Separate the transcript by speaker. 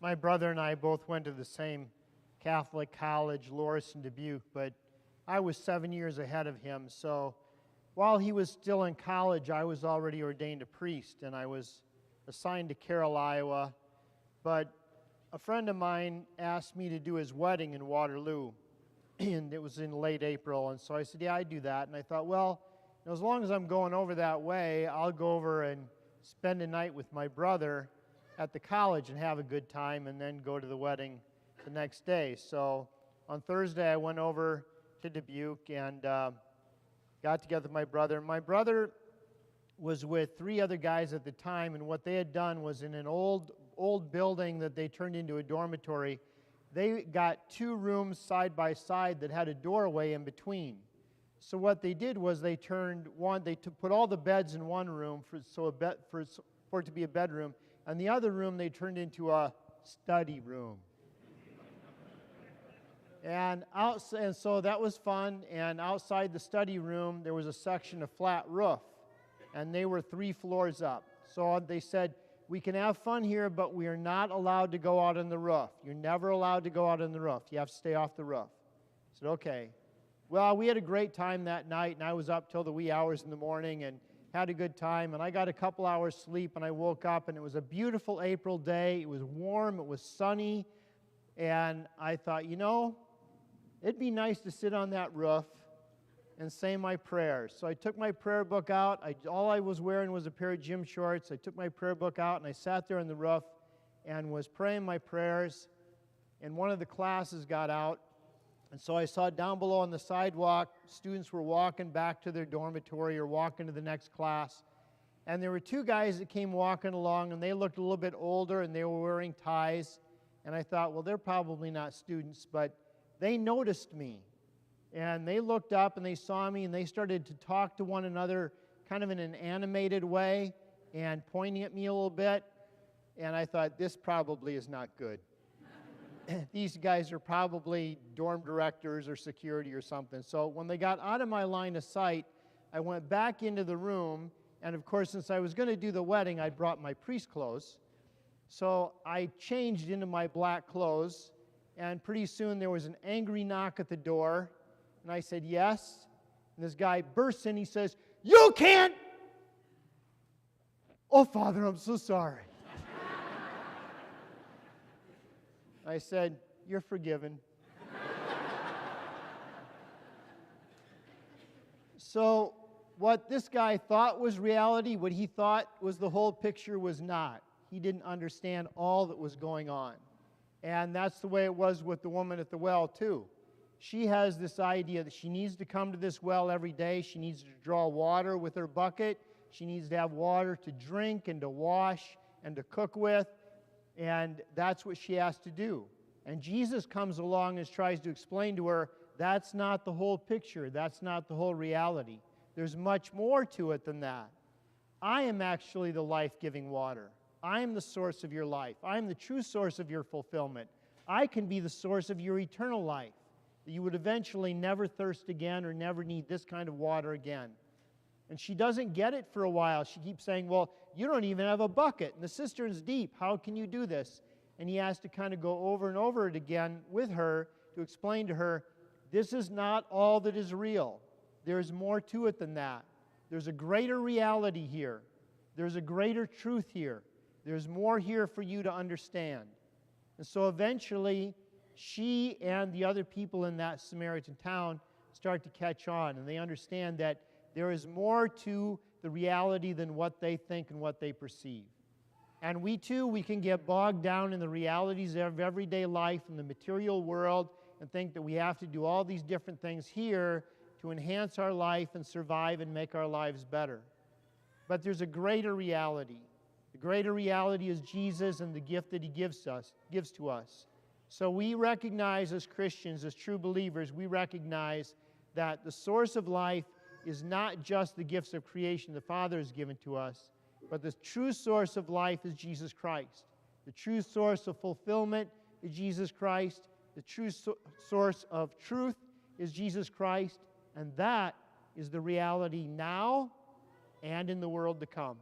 Speaker 1: My brother and I both went to the same Catholic college, Loris in Dubuque, but I was 7 years ahead of him. So while he was still in college, I was already ordained a priest, and I was assigned to Carroll, Iowa. But a friend of mine asked me to do his wedding in Waterloo, and it was in late April. And so I said, yeah, I'd do that. And I thought, well, as long as I'm going over that way, I'll go over and spend a night with my brother at the college and have a good time, and then go to the wedding the next day. So on Thursday, I went over to Dubuque and got together with my brother. My brother was with three other guys at the time, and what they had done was in an old building that they turned into a dormitory, they got 2 rooms side by side that had a doorway in between. So what they did was they put all the beds in one room for it to be a bedroom, and the other room they turned into a study room. And so that was fun, and outside the study room there was a section of flat roof, and they were 3 floors up. So they said, we can have fun here, but we are not allowed to go out on the roof. You're never allowed to go out on the roof. You have to stay off the roof. I said, okay. Well, we had a great time that night, and I was up till the wee hours in the morning and had a good time, and I got a couple hours sleep, and I woke up, and it was a beautiful April day. It was warm, it was sunny, and I thought, it'd be nice to sit on that roof and say my prayers. So I took my prayer book out. All I was wearing was a pair of gym shorts. I took my prayer book out, and I sat there on the roof and was praying my prayers, and one of the classes got out. And so I saw down below on the sidewalk, students were walking back to their dormitory or walking to the next class. And there were 2 guys that came walking along, and they looked a little bit older, and they were wearing ties. And I thought, well, they're probably not students, but they noticed me. And they looked up, and they saw me, and they started to talk to one another kind of in an animated way and pointing at me a little bit. And I thought, this probably is not good. These guys are probably dorm directors or security or something. So when they got out of my line of sight, I went back into the room, and of course, since I was going to do the wedding, I brought my priest clothes. So I changed into my black clothes, and pretty soon there was an angry knock at the door, and I said, yes. And this guy bursts in, he says, you can't! Oh, Father, I'm so sorry. I said, you're forgiven. So what this guy thought was reality, what he thought was the whole picture, was not. He didn't understand all that was going on. And that's the way it was with the woman at the well, too. She has this idea that she needs to come to this well every day. She needs to draw water with her bucket. She needs to have water to drink and to wash and to cook with. And that's what she has to do. And Jesus comes along and tries to explain to her, that's not the whole picture. That's not the whole reality. There's much more to it than that. I am actually the life-giving water. I am the source of your life. I am the true source of your fulfillment. I can be the source of your eternal life, that you would eventually never thirst again or never need this kind of water again. And she doesn't get it for a while. She keeps saying, well, you don't even have a bucket, and the cistern's deep. How can you do this? And he has to kind of go over and over it again with her to explain to her, this is not all that is real. There's more to it than that. There's a greater reality here. There's a greater truth here. There's more here for you to understand. And so eventually, she and the other people in that Samaritan town start to catch on, and they understand that there is more to the reality than what they think and what they perceive. And we too, we can get bogged down in the realities of everyday life in the material world and think that we have to do all these different things here to enhance our life and survive and make our lives better. But there's a greater reality. The greater reality is Jesus and the gift that He gives to us. So we recognize as Christians, as true believers, we recognize that the source of life is not just the gifts of creation the Father has given to us, but the true source of life is Jesus Christ. The true source of fulfillment is Jesus Christ. The true source of truth is Jesus Christ. And that is the reality now and in the world to come.